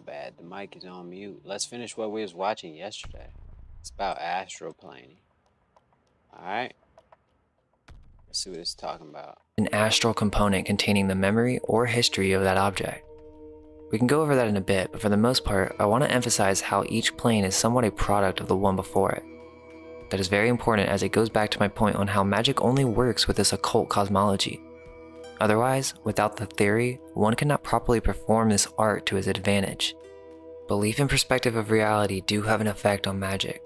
bad. The mic is on mute. Let's finish what we was watching yesterday. It's about astral planing. Alright? Let's see what it's talking about. An astral component containing the memory or history of that object. We can go over that in a bit, but for the most part, I want to emphasize how each plane is somewhat a product of the one before it. That is very important as it goes back to my point on how magic only works with this occult cosmology. Otherwise, without the theory, one cannot properly perform this art to his advantage. Belief and perspective of reality do have an effect on magic.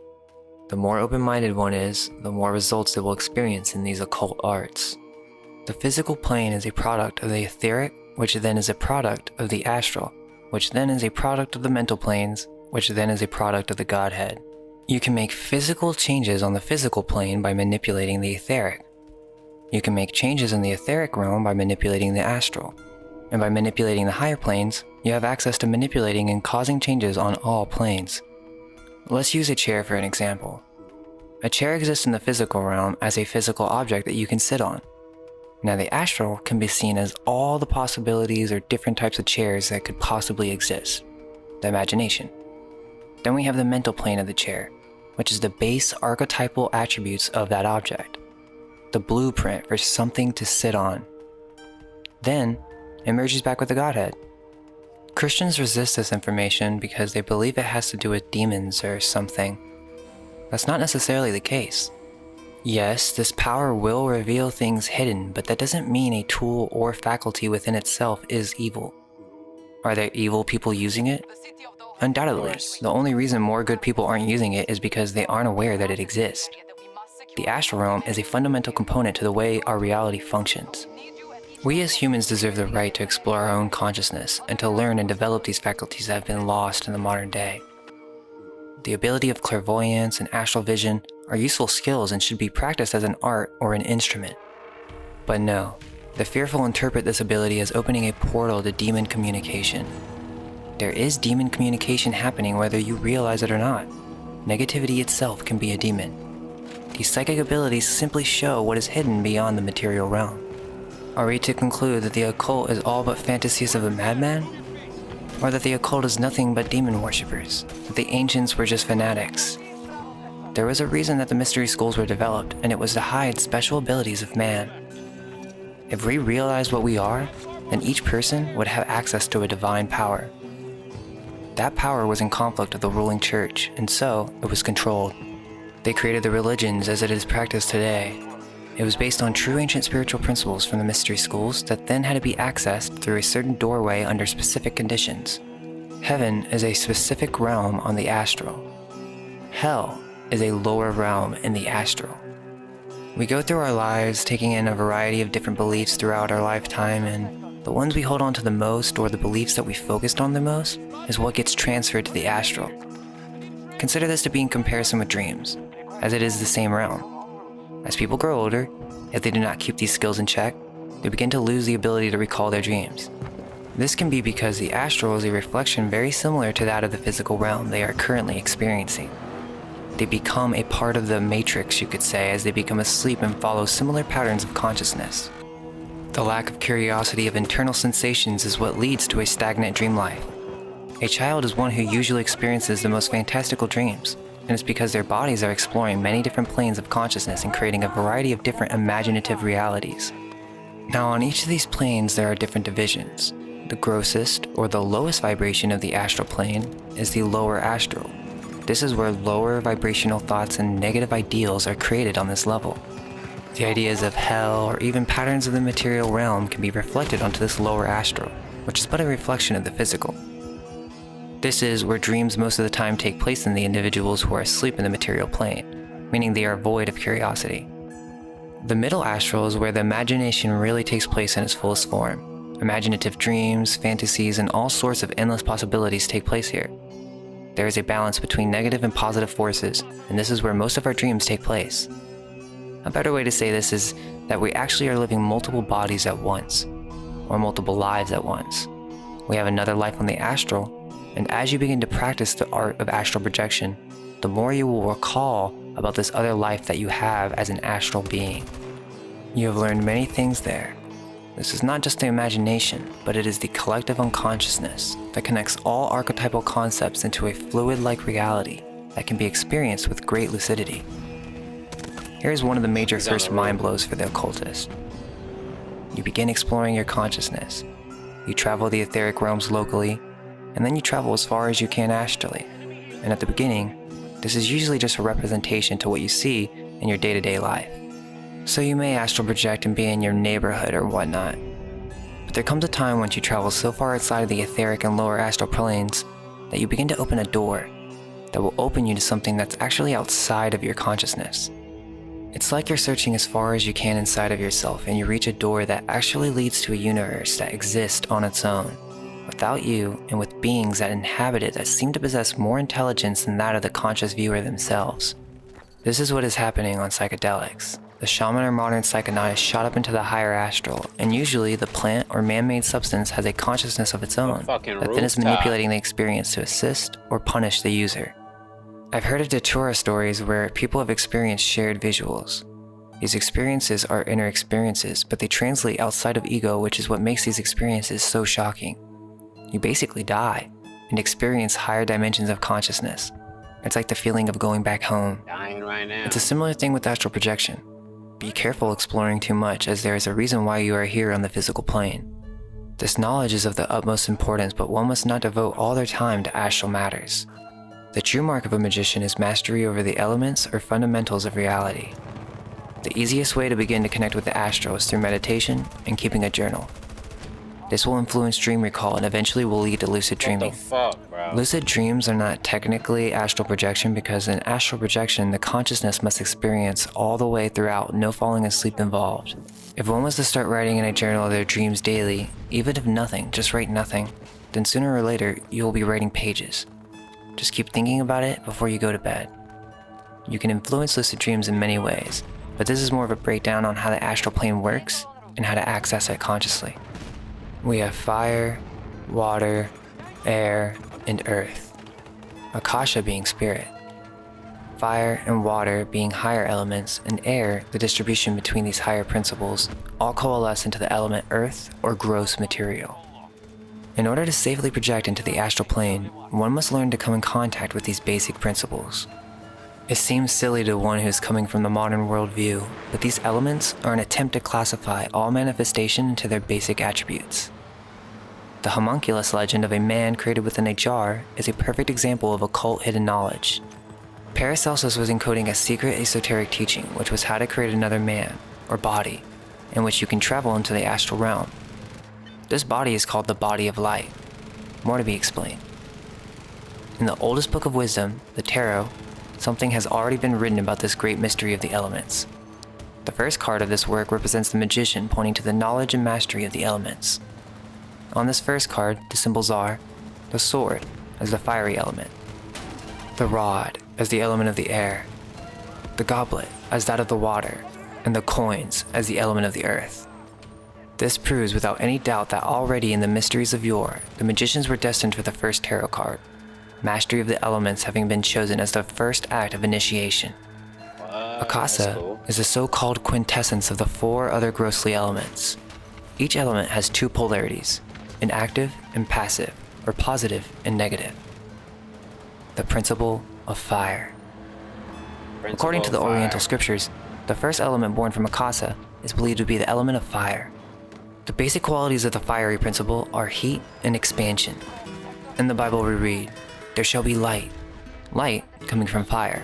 The more open-minded one is, the more results it will experience in these occult arts. The physical plane is a product of the etheric, which then is a product of the astral, which then is a product of the mental planes, which then is a product of the Godhead. You can make physical changes on the physical plane by manipulating the etheric. You can make changes in the etheric realm by manipulating the astral. And by manipulating the higher planes, you have access to manipulating and causing changes on all planes. Let's use a chair for an example. A chair exists in the physical realm as a physical object that you can sit on. Now the astral can be seen as all the possibilities or different types of chairs that could possibly exist. The imagination. Then we have the mental plane of the chair, which is the base archetypal attributes of that object. The blueprint for something to sit on. Then, it merges back with the Godhead. Christians resist this information because they believe it has to do with demons or something. That's not necessarily the case. Yes, this power will reveal things hidden, but that doesn't mean a tool or faculty within itself is evil. Are there evil people using it? Undoubtedly. The only reason more good people aren't using it is because they aren't aware that it exists. The astral realm is a fundamental component to the way our reality functions. We as humans deserve the right to explore our own consciousness and to learn and develop these faculties that have been lost in the modern day. The ability of clairvoyance and astral vision are useful skills and should be practiced as an art or an instrument. But no, the fearful interpret this ability as opening a portal to demon communication. There is demon communication happening whether you realize it or not. Negativity itself can be a demon. These psychic abilities simply show what is hidden beyond the material realm. Are we to conclude that the occult is all but fantasies of a madman? Or that the occult is nothing but demon worshippers? That the ancients were just fanatics? There was a reason that the mystery schools were developed, and it was to hide special abilities of man. If we realized what we are, then each person would have access to a divine power. That power was in conflict with the ruling church, and so it was controlled. They created the religions as it is practiced today. It was based on true ancient spiritual principles from the mystery schools that then had to be accessed through a certain doorway under specific conditions. Heaven is a specific realm on the astral. Hell is a lower realm in the astral. We go through our lives taking in a variety of different beliefs throughout our lifetime, and the ones we hold on to the most, or the beliefs that we focused on the most, is what gets transferred to the astral. Consider this to be in comparison with dreams, as it is the same realm. As people grow older, if they do not keep these skills in check, they begin to lose the ability to recall their dreams. This can be because the astral is a reflection very similar to that of the physical realm they are currently experiencing. They become a part of the matrix, you could say, as they become asleep and follow similar patterns of consciousness. The lack of curiosity of internal sensations is what leads to a stagnant dream life. A child is one who usually experiences the most fantastical dreams, and it's because their bodies are exploring many different planes of consciousness and creating a variety of different imaginative realities. Now, on each of these planes there are different divisions. The grossest, or the lowest vibration of the astral plane, is the lower astral. This is where lower vibrational thoughts and negative ideals are created on this level. The ideas of hell or even patterns of the material realm can be reflected onto this lower astral, which is but a reflection of the physical. This is where dreams most of the time take place in the individuals who are asleep in the material plane, meaning they are void of curiosity. The middle astral is where the imagination really takes place in its fullest form. Imaginative dreams, fantasies, and all sorts of endless possibilities take place here. There is a balance between negative and positive forces, and this is where most of our dreams take place. A better way to say this is that we actually are living multiple bodies at once, or multiple lives at once. We have another life on the astral, and as you begin to practice the art of astral projection, the more you will recall about this other life that you have as an astral being. You have learned many things there. This is not just the imagination, but it is the collective unconsciousness that connects all archetypal concepts into a fluid-like reality that can be experienced with great lucidity. Here is one of the major He's on first the mind road. blows for the occultist. You begin exploring your consciousness. You travel the etheric realms locally, and then you travel as far as you can astrally. And at the beginning, this is usually just a representation to what you see in your day-to-day life. So you may astral project and be in your neighborhood or whatnot. But there comes a time once you travel so far outside of the etheric and lower astral planes that you begin to open a door that will open you to something that's actually outside of your consciousness. It's like you're searching as far as you can inside of yourself and you reach a door that actually leads to a universe that exists on its own, without you and with beings that inhabit it that seem to possess more intelligence than that of the conscious viewer themselves. This is what is happening on psychedelics. The shaman or modern psychonaut is shot up into the higher astral, and usually the plant or man-made substance has a consciousness of its own fucking that then is rooftop. manipulating the experience to assist or punish the user. I've heard of Datura stories where people have experienced shared visuals. These experiences are inner experiences, but they translate outside of ego, which is what makes these experiences so shocking. You basically die and experience higher dimensions of consciousness. It's like the feeling of going back home. Dying right now. It's a similar thing with astral projection. Be careful exploring too much, as there is a reason why you are here on the physical plane. This knowledge is of the utmost importance, but one must not devote all their time to astral matters. The true mark of a magician is mastery over the elements or fundamentals of reality. The easiest way to begin to connect with the astral is through meditation and keeping a journal. This will influence dream recall and eventually will lead to lucid What dreaming. the fuck, bro? Lucid dreams are not technically astral projection because in astral projection, the consciousness must experience all the way throughout, no falling asleep involved. If one was to start writing in a journal their dreams daily, even if nothing, just write nothing, then sooner or later, you will be writing pages. Just keep thinking about it before you go to bed. You can influence lucid dreams in many ways, but this is more of a breakdown on how the astral plane works and how to access it consciously. We have fire, water, air, and earth. Akasha being spirit. Fire and water being higher elements, and air, the distribution between these higher principles, all coalesce into the element earth or gross material. In order to safely project into the astral plane, one must learn to come in contact with these basic principles. It seems silly to one who is coming from the modern worldview, but these elements are an attempt to classify all manifestation into their basic attributes. The homunculus legend of a man created within a jar is a perfect example of occult hidden knowledge. Paracelsus was encoding a secret esoteric teaching, which was how to create another man, or body, in which you can travel into the astral realm. This body is called the body of light. More to be explained. In the oldest book of wisdom, the Tarot, something has already been written about this great mystery of the elements. The first card of this work represents the magician pointing to the knowledge and mastery of the elements. On this first card, the symbols are the sword as the fiery element, the rod as the element of the air, the goblet as that of the water, and the coins as the element of the earth. This proves without any doubt that already in the mysteries of yore, the magicians were destined for the first tarot card, mastery of the elements having been chosen as the first act of initiation. What? Akasa That's cool. is the so-called quintessence of the four other grossly elements. Each element has two polarities, an active and passive, or positive and negative. The principle of fire. According to the Principle of Oriental fire. scriptures, the first element born from Akasa is believed to be the element of fire. The basic qualities of the fiery principle are heat and expansion. In the Bible we read, "There shall be light," light coming from fire.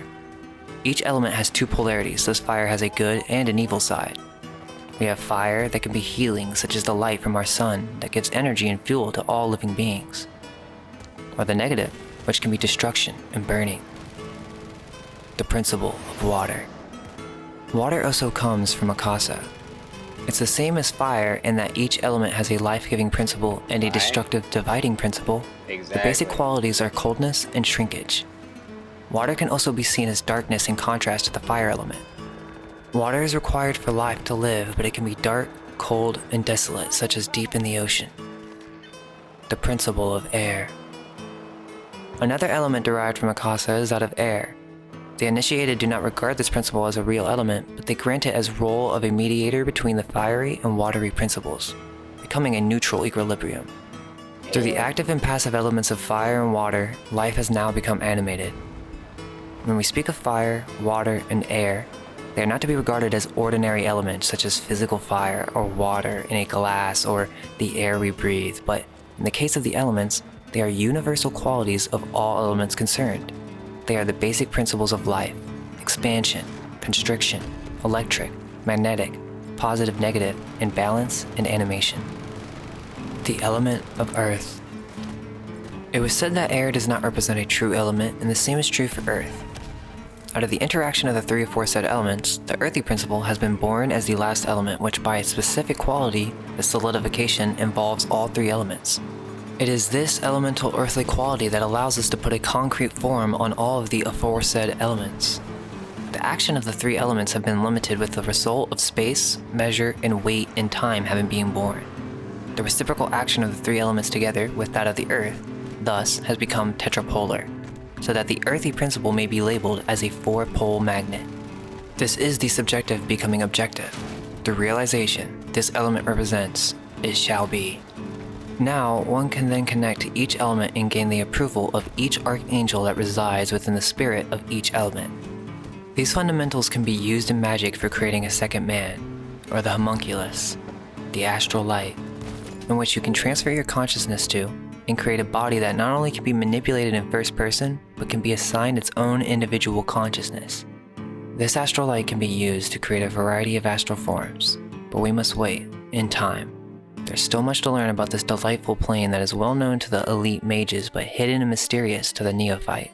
Each element has two polarities, thus fire has a good and an evil side. We have fire that can be healing, such as the light from our sun that gives energy and fuel to all living beings. Or the negative, which can be destruction and burning. The principle of water. Water also comes from Akasa. It's the same as fire in that each element has a life-giving principle and a Right. destructive dividing principle. Exactly. The basic qualities are coldness and shrinkage. Water can also be seen as darkness in contrast to the fire element. Water is required for life to live, but it can be dark, cold, and desolate, such as deep in the ocean. The principle of air. Another element derived from Akasa is that of air. The initiated do not regard this principle as a real element, but they grant it as role of a mediator between the fiery and watery principles. becoming a neutral equilibrium. Through the active and passive elements of fire and water, life has now become animated. When we speak of fire, water, and air, they are not to be regarded as ordinary elements such as physical fire or water in a glass or the air we breathe, but in the case of the elements, they are universal qualities of all elements concerned. They are the basic principles of life: expansion, constriction, electric, magnetic, positive, negative, and balance and animation. The element of earth. It was said that air does not represent a true element, and the same is true for earth. Out of the interaction of the three aforesaid elements, the earthy principle has been born as the last element, which by its specific quality, the solidification, involves all three elements. It is this elemental earthly quality that allows us to put a concrete form on all of the aforesaid elements. The action of the three elements have been limited with the result of space, measure, and weight and time having been born. The reciprocal action of the three elements together with that of the earth, thus, has become tetrapolar, so that the earthy principle may be labeled as a four-pole magnet. This is the subjective becoming objective. The realization this element represents, it shall be. Now, one can then connect to each element and gain the approval of each archangel that resides within the spirit of each element. These fundamentals can be used in magic for creating a second man, or the homunculus, the astral light, in which you can transfer your consciousness to and create a body that not only can be manipulated in first person, but can be assigned its own individual consciousness. This astral light can be used to create a variety of astral forms, but we must wait, in time. There's still much to learn about this delightful plane that is well known to the elite mages but hidden and mysterious to the neophyte.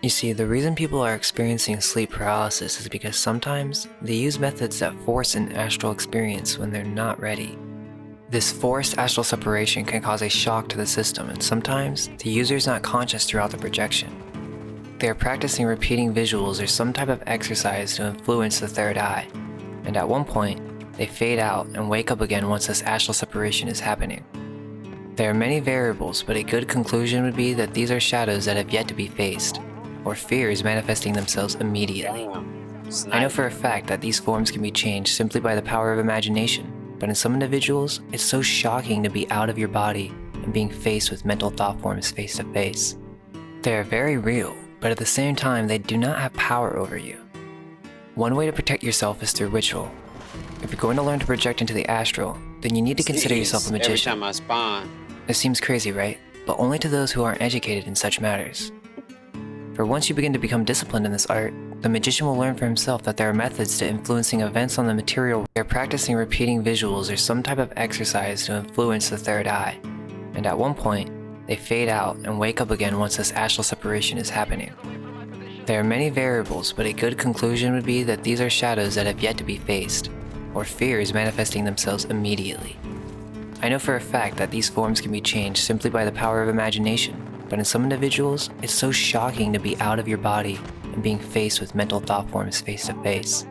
You see, the reason people are experiencing sleep paralysis is because sometimes they use methods that force an astral experience when they're not ready. This forced astral separation can cause a shock to the system, and sometimes the user is not conscious throughout the projection. They are practicing repeating visuals or some type of exercise to influence the third eye, and at one point, they fade out and wake up again once this astral separation is happening. There are many variables, but a good conclusion would be that these are shadows that have yet to be faced, or fears manifesting themselves immediately. I know for a fact that these forms can be changed simply by the power of imagination, but in some individuals, it's so shocking to be out of your body and being faced with mental thought forms face to face. They are very real, but at the same time, they do not have power over you. One way to protect yourself is through ritual. If you're going to learn to project into the astral, then you need to consider yourself a magician. Every time I spawn. It seems crazy, right? But only to those who aren't educated in such matters. For once you begin to become disciplined in this art, the magician will learn for himself that there are methods to influencing events on the material. They are practicing repeating visuals or some type of exercise to influence the third eye, and at one point, they fade out and wake up again once this astral separation is happening. There are many variables, but a good conclusion would be that these are shadows that have yet to be faced, or fears manifesting themselves immediately. I know for a fact that these forms can be changed simply by the power of imagination, but in some individuals, it's so shocking to be out of your body and being faced with mental thought forms face to face.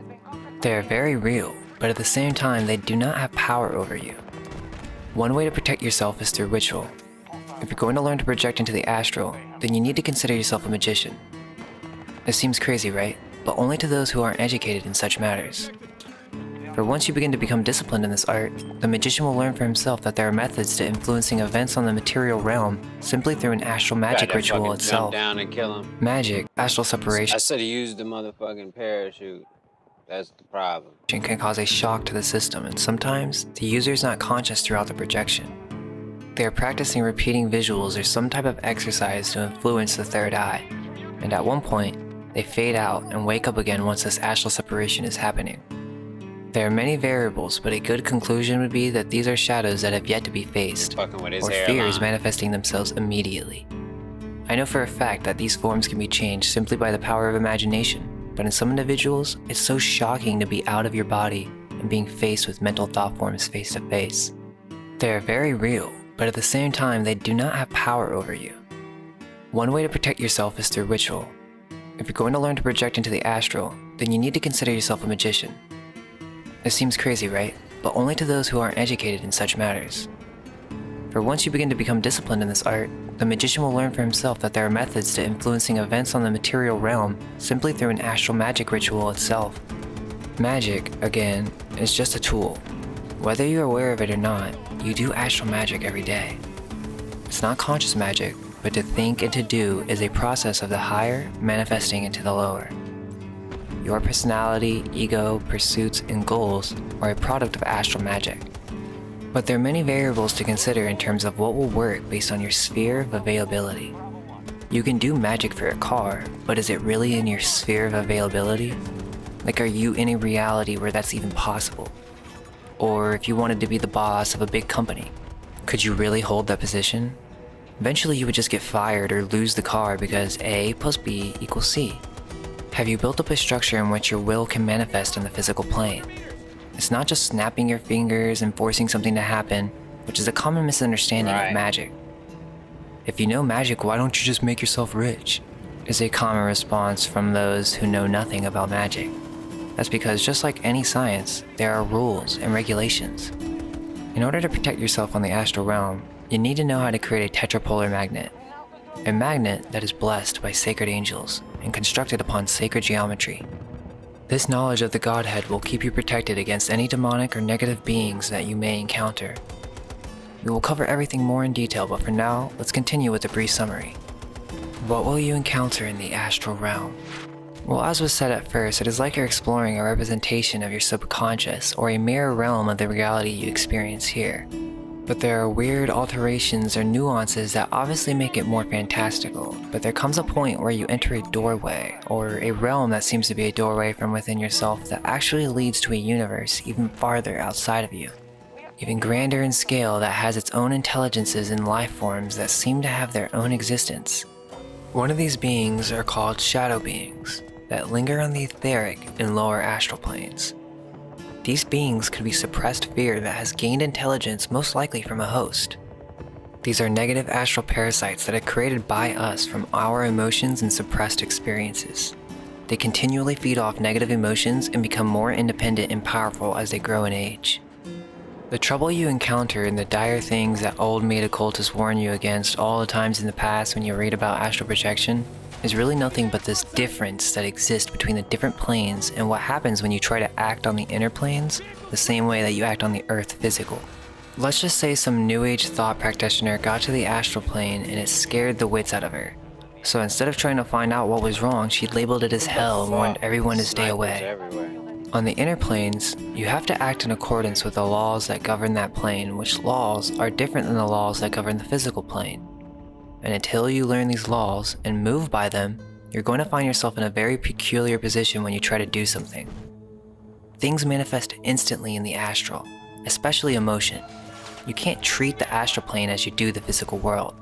They are very real, but at the same time, they do not have power over you. One way to protect yourself is through ritual. If you're going to learn to project into the astral, then you need to consider yourself a magician. It seems crazy, right? But only to those who aren't educated in such matters. For once you begin to become disciplined in this art, the magician will learn for himself that there are methods to influencing events on the material realm simply through an astral magic ritual itself. Jump down and kill him. Magic, astral separation. I said he used the motherfucking parachute. That's the problem. Can cause a shock to the system, and sometimes the user is not conscious throughout the projection. They are practicing repeating visuals or some type of exercise to influence the third eye, and at one point, they fade out and wake up again once this astral separation is happening. There are many variables, but a good conclusion would be that these are shadows that have yet to be faced, or fears manifesting themselves immediately. I know for a fact that these forms can be changed simply by the power of imagination, but in some individuals, it's so shocking to be out of your body and being faced with mental thought forms face to face. They are very real, but at the same time, they do not have power over you. One way to protect yourself is through ritual. If you're going to learn to project into the astral, then you need to consider yourself a magician. It seems crazy, right? But only to those who aren't educated in such matters. For once you begin to become disciplined in this art, the magician will learn for himself that there are methods to influencing events on the material realm simply through an astral magic ritual itself. Magic, again, is just a tool. Whether you're aware of it or not, you do astral magic every day. It's not conscious magic, but to think and to do is a process of the higher manifesting into the lower. Your personality, ego, pursuits, and goals are a product of astral magic. But there are many variables to consider in terms of what will work based on your sphere of availability. You can do magic for a car, but is it really in your sphere of availability? Like, are you in a reality where that's even possible? Or if you wanted to be the boss of a big company, could you really hold that position? Eventually you would just get fired or lose the car because A plus B equals C. Have you built up a structure in which your will can manifest in the physical plane? It's not just snapping your fingers and forcing something to happen, which is a common misunderstanding of magic. If you know magic, why don't you just make yourself rich? Is a common response from those who know nothing about magic. That's because just like any science, there are rules and regulations. In order to protect yourself on the astral realm, you need to know how to create a tetrapolar magnet. A magnet that is blessed by sacred angels and constructed upon sacred geometry. This knowledge of the Godhead will keep you protected against any demonic or negative beings that you may encounter. We will cover everything more in detail, but for now, let's continue with a brief summary. What will you encounter in the astral realm? Well, as was said at first, it is like you're exploring a representation of your subconscious or a mirror realm of the reality you experience here. But there are weird alterations or nuances that obviously make it more fantastical, but there comes a point where you enter a doorway, or a realm that seems to be a doorway from within yourself that actually leads to a universe even farther outside of you. Even grander in scale that has its own intelligences and life forms that seem to have their own existence. One of these beings are called shadow beings, that linger on the etheric and lower astral planes. These beings could be suppressed fear that has gained intelligence most likely from a host. These are negative astral parasites that are created by us from our emotions and suppressed experiences. They continually feed off negative emotions and become more independent and powerful as they grow in age. The trouble you encounter and the dire things that old maid occultists warn you against all the times in the past when you read about astral projection is really nothing but this difference that exists between the different planes and what happens when you try to act on the inner planes the same way that you act on the earth physical. Let's just say some new age thought practitioner got to the astral plane and it scared the wits out of her. So instead of trying to find out what was wrong, she labeled it as hell and warned everyone to stay away. On the inner planes, you have to act in accordance with the laws that govern that plane, which laws are different than the laws that govern the physical plane. And until you learn these laws and move by them, you're going to find yourself in a very peculiar position when you try to do something. Things manifest instantly in the astral, especially emotion. You can't treat the astral plane as you do the physical world.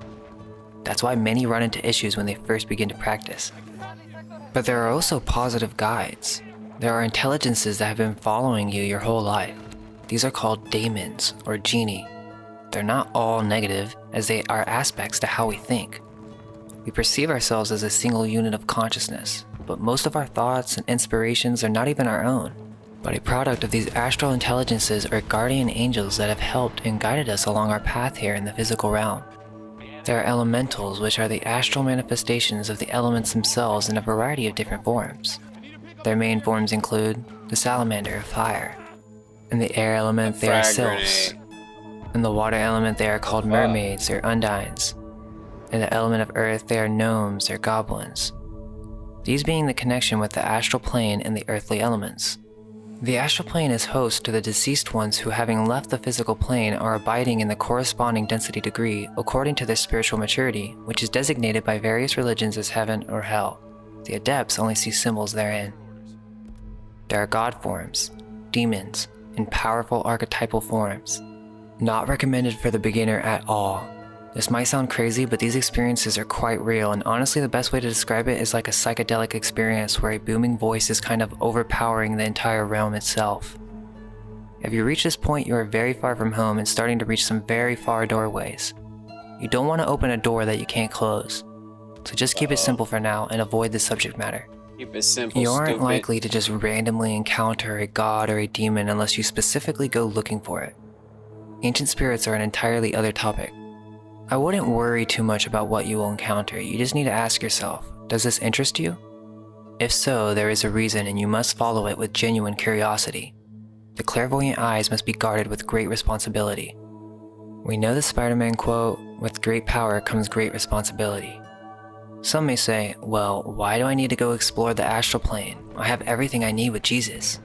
That's why many run into issues when they first begin to practice. But there are also positive guides. There are intelligences that have been following you your whole life. These are called daemons or genii. They're not all negative, as they are aspects to how we think. We perceive ourselves as a single unit of consciousness, but most of our thoughts and inspirations are not even our own, but a product of these astral intelligences or guardian angels that have helped and guided us along our path here in the physical realm. There are elementals, which are the astral manifestations of the elements themselves in a variety of different forms. Their main forms include the salamander of fire. In the air element, they are sylphs. In the water element, they are called mermaids or undines. In the element of earth, they are gnomes or goblins. These being the connection with the astral plane and the earthly elements. The astral plane is host to the deceased ones who, having left the physical plane, are abiding in the corresponding density degree according to their spiritual maturity, which is designated by various religions as heaven or hell. The adepts only see symbols therein. There are god forms, demons, and powerful archetypal forms. Not recommended for the beginner at all. This might sound crazy, but these experiences are quite real, and honestly the best way to describe it is like a psychedelic experience where a booming voice is kind of overpowering the entire realm itself. If you reach this point, you are very far from home and starting to reach some very far doorways. You don't want to open a door that you can't close, so just keep it simple for now and avoid the subject matter. Keep it simple, You aren't stupid. likely to just randomly encounter a god or a demon unless you specifically go looking for it. Ancient spirits are an entirely other topic. I wouldn't worry too much about what you will encounter. You just need to ask yourself, does this interest you? If so, there is a reason and you must follow it with genuine curiosity. the clairvoyant eyes must be guarded with great responsibility. We know the Spider-Man quote, "With great power comes great responsibility." Some may say, well, why do I need to go explore the astral plane? I have everything I need with Jesus.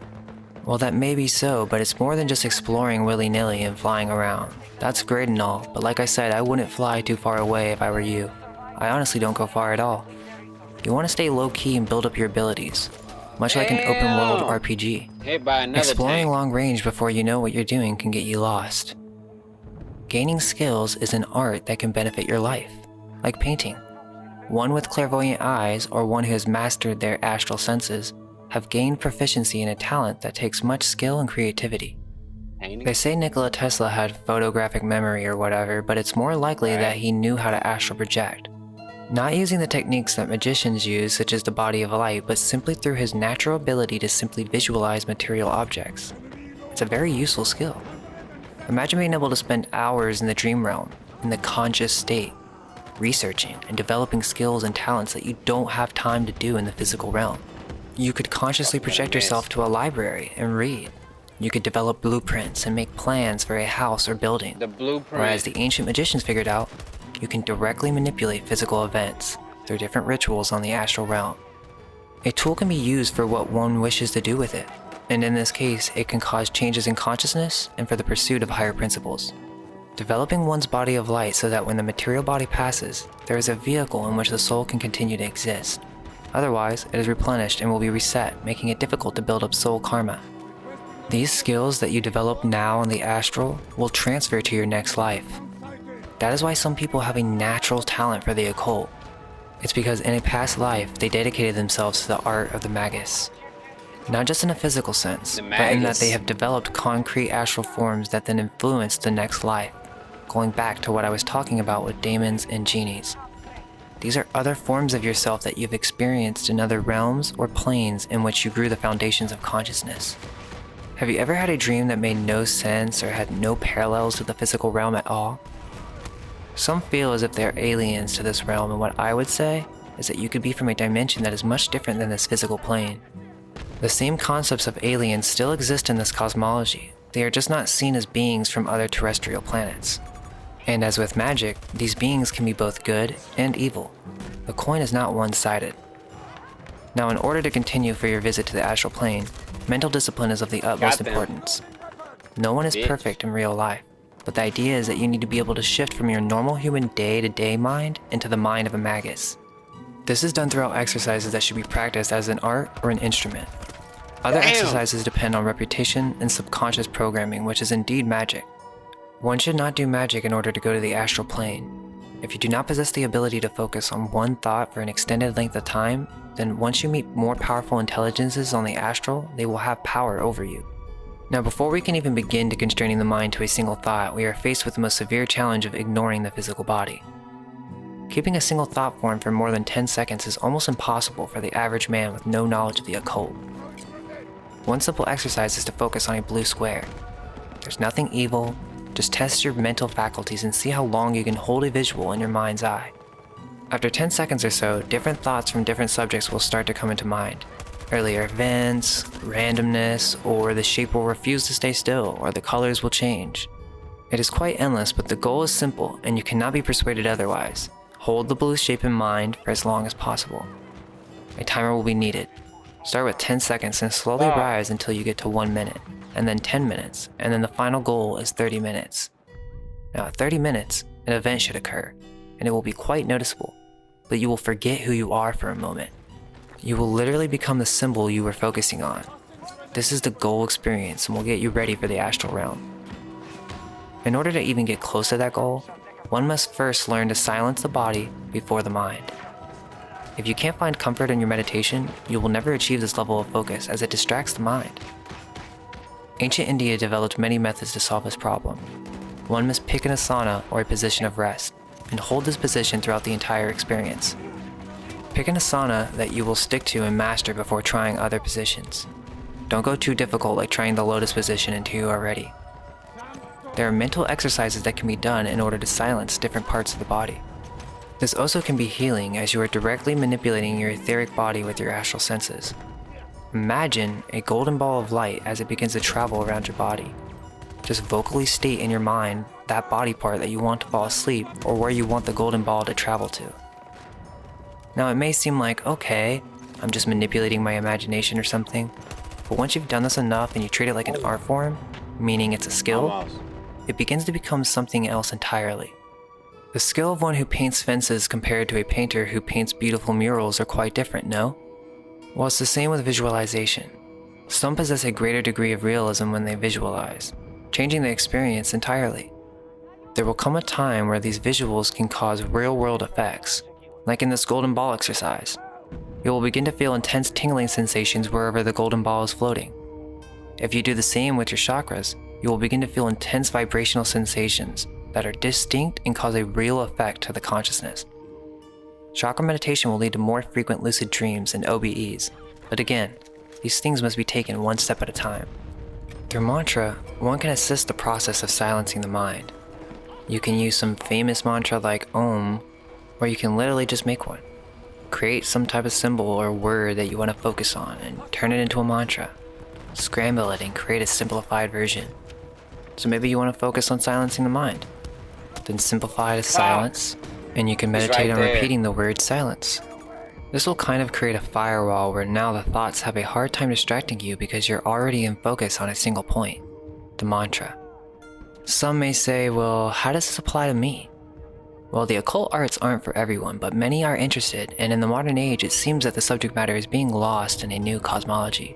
Well, that may be so, but it's more than just exploring willy-nilly and flying around. That's great and all, but like I said, I wouldn't fly too far away if I were you. I honestly don't go far at all. You want to stay low-key and build up your abilities, much like an open-world RPG. Hit by another Exploring tank. long range before you know what you're doing can get you lost. Gaining skills is an art that can benefit your life, like painting. One with clairvoyant eyes or one who has mastered their astral senses have gained proficiency in a talent that takes much skill and creativity. Painting? They say Nikola Tesla had photographic memory or whatever, but it's more likely that he knew how to astral project. Not using the techniques that magicians use, such as the body of light, but simply through his natural ability to simply visualize material objects. It's a very useful skill. Imagine being able to spend hours in the dream realm, in the conscious state, researching and developing skills and talents that you don't have time to do in the physical realm. You could consciously project yourself to a library and read. You could develop blueprints and make plans for a house or building. The blueprint. Or as the ancient magicians figured out, you can directly manipulate physical events through different rituals on the astral realm. A tool can be used for what one wishes to do with it, and in this case, it can cause changes in consciousness and for the pursuit of higher principles. Developing one's body of light so that when the material body passes, there is a vehicle in which the soul can continue to exist. Otherwise, it is replenished and will be reset, making it difficult to build up soul karma. These skills that you develop now in the astral will transfer to your next life. That is why some people have a natural talent for the occult. It's because in a past life, they dedicated themselves to the art of the magus. Not just in a physical sense, but in that they have developed concrete astral forms that then influence the next life, going back to what I was talking about with daemons and genies. These are other forms of yourself that you've experienced in other realms or planes in which you grew the foundations of consciousness. Have you ever had a dream that made no sense or had no parallels to the physical realm at all? Some feel as if they're aliens to this realm, and what I would say is that you could be from a dimension that is much different than this physical plane. The same concepts of aliens still exist in this cosmology. They are just not seen as beings from other terrestrial planets. And as with magic, these beings can be both good and evil. The coin is not one-sided. Now, in order to continue for your visit to the astral plane, mental discipline is of the utmost importance. No one is perfect in real life, but the idea is that you need to be able to shift from your normal human day-to-day mind into the mind of a magus. This is done throughout exercises that should be practiced as an art or an instrument. Other exercises depend on repetition and subconscious programming, which is indeed magic. One should not do magic in order to go to the astral plane. If you do not possess the ability to focus on one thought for an extended length of time, then once you meet more powerful intelligences on the astral, they will have power over you. Now, before we can even begin to constraining the mind to a single thought, we are faced with the most severe challenge of ignoring the physical body. Keeping a single thought form for more than 10 seconds is almost impossible for the average man with no knowledge of the occult. One simple exercise is to focus on a blue square. There's nothing evil, just test your mental faculties and see how long you can hold a visual in your mind's eye. After 10 seconds or so, different thoughts from different subjects will start to come into mind. Earlier events, randomness, or the shape will refuse to stay still, or the colors will change. It is quite endless, but the goal is simple, and you cannot be persuaded otherwise. Hold the blue shape in mind for as long as possible. A timer will be needed. Start with 10 seconds and slowly rise until you get to 1 minute, and then 10 minutes, and then the final goal is 30 minutes. Now at 30 minutes, an event should occur, and it will be quite noticeable, but you will forget who you are for a moment. You will literally become the symbol you were focusing on. This is the goal experience and will get you ready for the astral realm. In order to even get close to that goal, one must first learn to silence the body before the mind. If you can't find comfort in your meditation, you will never achieve this level of focus as it distracts the mind. Ancient India developed many methods to solve this problem. One must pick an asana or a position of rest, and hold this position throughout the entire experience. Pick an asana that you will stick to and master before trying other positions. Don't go too difficult like trying the lotus position until you are ready. There are mental exercises that can be done in order to silence different parts of the body. This also can be healing as you are directly manipulating your etheric body with your astral senses. Imagine a golden ball of light as it begins to travel around your body. Just vocally state in your mind that body part that you want to fall asleep or where you want the golden ball to travel to. Now it may seem like, okay, I'm just manipulating my imagination or something, but once you've done this enough and you treat it like an art form, meaning it's a skill, Almost. it begins to become something else entirely. The skill of one who paints fences compared to a painter who paints beautiful murals are quite different, no? Well, it's the same with visualization. Some possess a greater degree of realism when they visualize, changing the experience entirely. There will come a time where these visuals can cause real-world effects, like in this golden ball exercise. You will begin to feel intense tingling sensations wherever the golden ball is floating. If you do the same with your chakras, you will begin to feel intense vibrational sensations that are distinct and cause a real effect to the consciousness. Chakra meditation will lead to more frequent lucid dreams and OBEs, but again, these things must be taken one step at a time. Through mantra, one can assist the process of silencing the mind. You can use some famous mantra like Om, or you can literally just make one. Create some type of symbol or word that you want to focus on and turn it into a mantra. Scramble it and create a simplified version. So maybe you want to focus on silencing the mind. Then simplify to silence, and you can meditate on repeating the word silence. This will kind of create a firewall where now the thoughts have a hard time distracting you because you're already in focus on a single point, the mantra. Some may say, well, how does this apply to me? Well, the occult arts aren't for everyone, but many are interested, and in the modern age it seems that the subject matter is being lost in a new cosmology.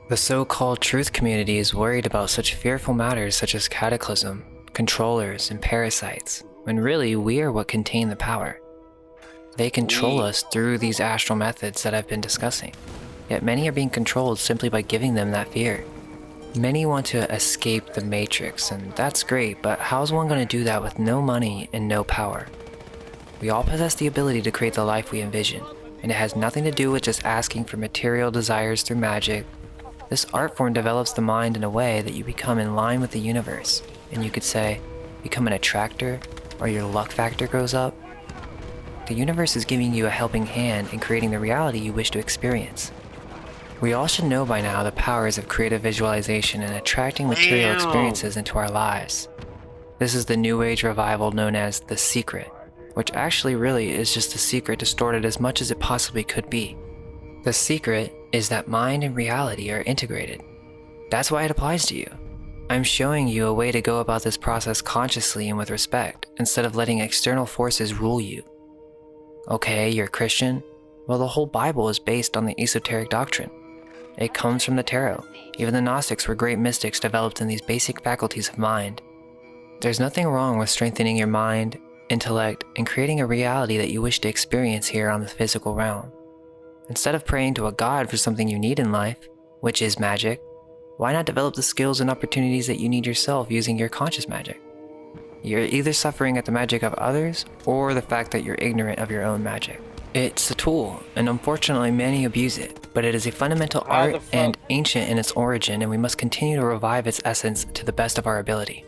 The so-called truth community is worried about such fearful matters such as cataclysm, controllers, and parasites, when really we are what contain the power. They control us through these astral methods that I've been discussing, yet many are being controlled simply by giving them that fear. Many want to escape the matrix, and that's great, but how's one going to do that with no money and no power? We all possess the ability to create the life we envision, and it has nothing to do with just asking for material desires through magic. This art form develops the mind in a way that you become in line with the universe, and you could say, become an attractor, or your luck factor goes up. The universe is giving you a helping hand in creating the reality you wish to experience. We all should know by now the powers of creative visualization and attracting material experiences into our lives. This is the New Age revival known as The Secret, which actually really is just a secret distorted as much as it possibly could be. The secret is that mind and reality are integrated. That's why it applies to you. I'm showing you a way to go about this process consciously and with respect, instead of letting external forces rule you. Okay, you're a Christian? Well, the whole Bible is based on the esoteric doctrine. It comes from the tarot. Even the Gnostics were great mystics developed in these basic faculties of mind. There's nothing wrong with strengthening your mind, intellect, and creating a reality that you wish to experience here on the physical realm. Instead of praying to a god for something you need in life, which is magic, why not develop the skills and opportunities that you need yourself using your conscious magic? You're either suffering at the magic of others or the fact that you're ignorant of your own magic. It's a tool, and unfortunately many abuse it, but it is a fundamental art and ancient in its origin, and we must continue to revive its essence to the best of our ability.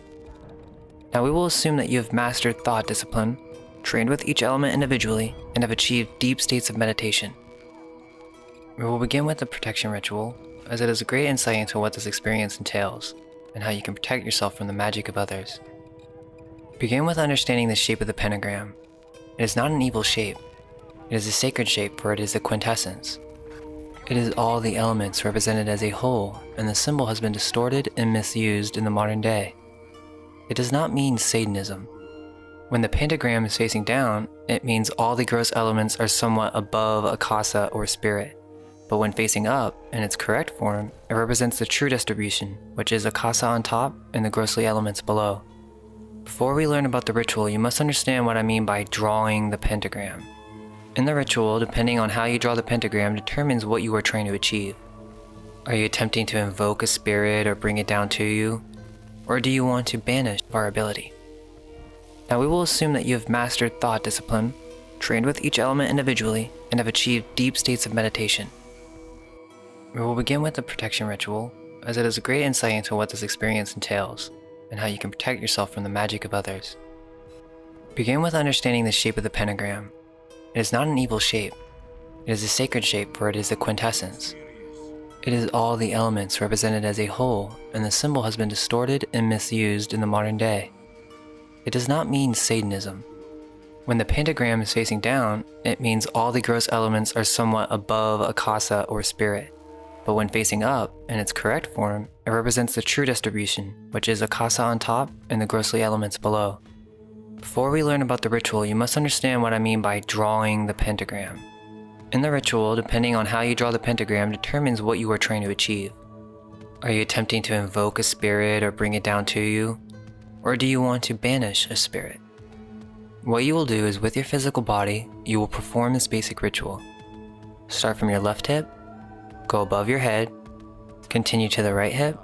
Now we will assume that you have mastered thought discipline, trained with each element individually, and have achieved deep states of meditation. We will begin with the protection ritual, as it is a great insight into what this experience entails, and how you can protect yourself from the magic of others. Begin with understanding the shape of the pentagram. It is not an evil shape. It is a sacred shape, for it is the quintessence. It is all the elements represented as a whole, and the symbol has been distorted and misused in the modern day. It does not mean Satanism. When the pentagram is facing down, it means all the gross elements are somewhat above Akasa or spirit. But when facing up, in its correct form, it represents the true distribution, which is Akasa on top and the grossly elements below. Before we learn about the ritual, you must understand what I mean by drawing the pentagram. In the ritual, depending on how you draw the pentagram determines what you are trying to achieve. Are you attempting to invoke a spirit or bring it down to you? Or do you want to banish our ability? Now we will assume that you have mastered thought discipline, trained with each element individually, and have achieved deep states of meditation. We will begin with the protection ritual, as it is a great insight into what this experience entails, and how you can protect yourself from the magic of others. Begin with understanding the shape of the pentagram. It is not an evil shape. It is a sacred shape, for it is the quintessence. It is all the elements represented as a whole, and the symbol has been distorted and misused in the modern day. It does not mean Satanism. When the pentagram is facing down, it means all the gross elements are somewhat above Akasa or spirit. But when facing up, in its correct form, it represents the true distribution, which is Akasa on top and the grossly elements below. Before we learn about the ritual, you must understand what I mean by drawing the pentagram. In the ritual, depending on how you draw the pentagram determines what you are trying to achieve. Are you attempting to invoke a spirit or bring it down to you? Or do you want to banish a spirit? What you will do is with your physical body, you will perform this basic ritual. Start from your left hip, go above your head, continue to the right hip,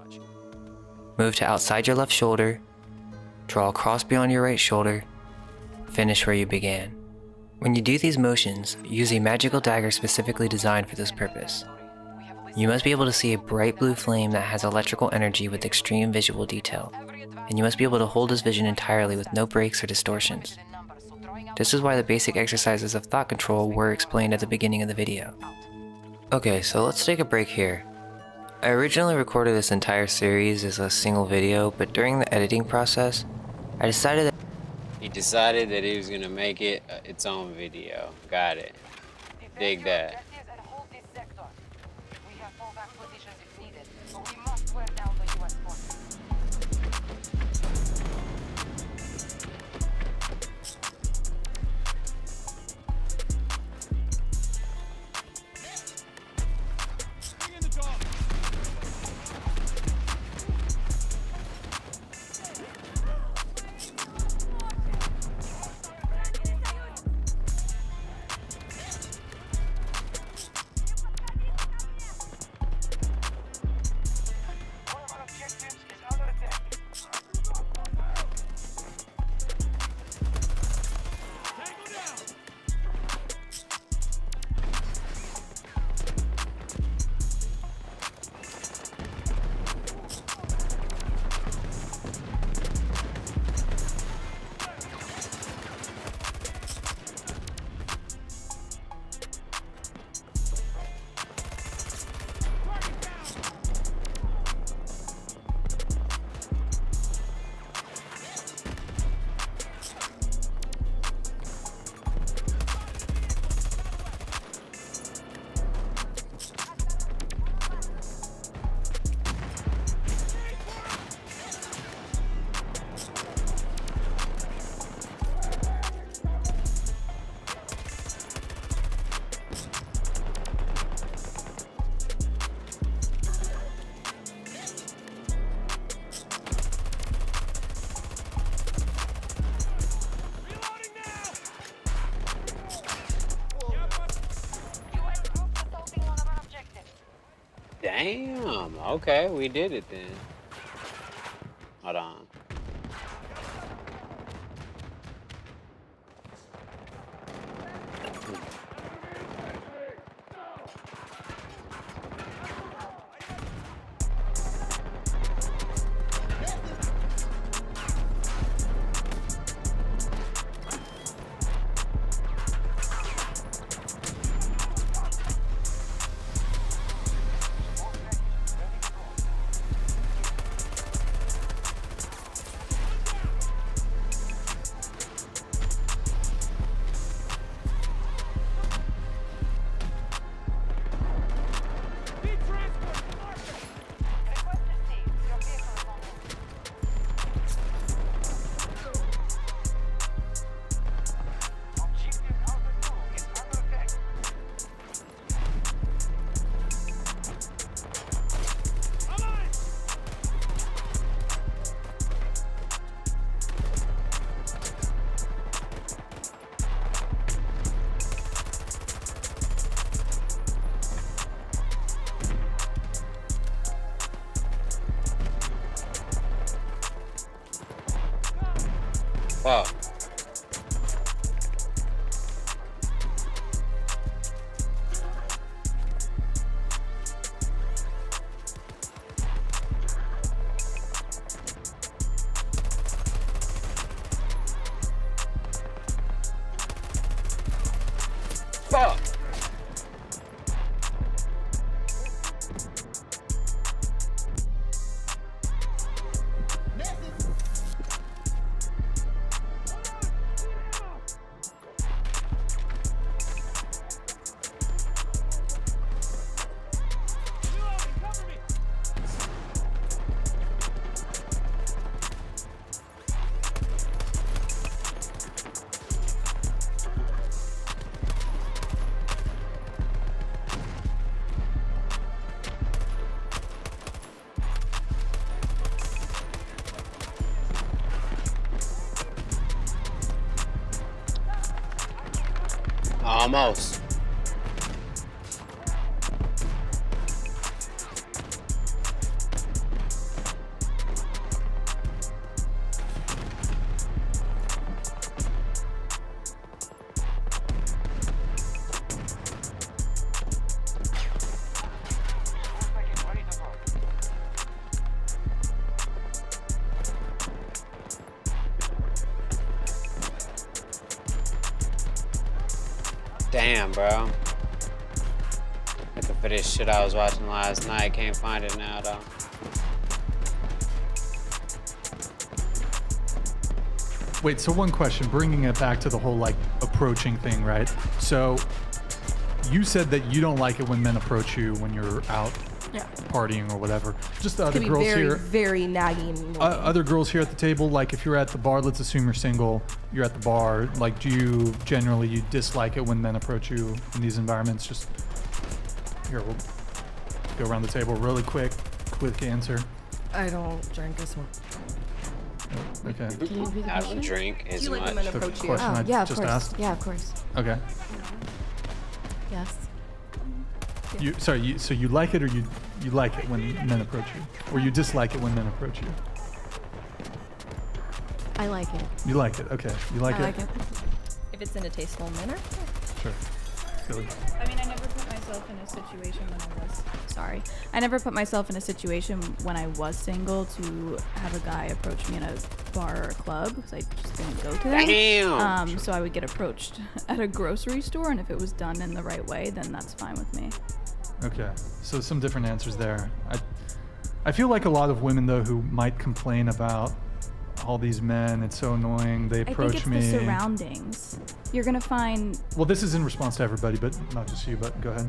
move to outside your left shoulder, draw a cross beyond your right shoulder, finish where you began. When you do these motions, use a magical dagger specifically designed for this purpose. You must be able to see a bright blue flame that has electrical energy with extreme visual detail, and you must be able to hold this vision entirely with no breaks or distortions. This is why the basic exercises of thought control were explained at the beginning of the video. Okay, so let's take a break here. I originally recorded this entire series as a single video, but during the editing process, I decided that He decided that he was gonna make it its own video. Got it. Dig that. Damn. Okay, we did it then. Hold on. Wow. Fuck. Almost. Damn, bro. Looking for this shit I was watching last night. Can't find it now, though. Wait, so one question, bringing it back to the whole like approaching thing, right? So you said that you don't like it when men approach you when you're out partying or whatever. Just the other Could be girls very, here. very nagging. Other girls here at the table, like if you're at the bar, let's assume you're single, you're at the bar, like do you generally, you dislike it when men approach you in these environments? Just, here, we'll go around the table really quick answer. I don't drink as well. Okay. Can you repeat the I don't question? drink Do as you like when much. men The approach you? question I Yeah, of just course. asked. Yeah, of course. Okay. Yes. So you like it or you like it when men approach you? Or you dislike it when men approach you? I like it. You like it, okay. You like I like it. If it's in a tasteful manner. Sure. Silly. I mean, I never put myself in a situation when I was I never put myself in a situation when I was single to have a guy approach me in a bar or a club because I just didn't go to them. Damn. So I would get approached at a grocery store, and if it was done in the right way, then that's fine with me. Okay, so some different answers there. I feel like a lot of women though who might complain about all these men, it's so annoying, they approach I think me. it's the surroundings. You're gonna find. Well, this is in response to everybody, but not just you, but go ahead.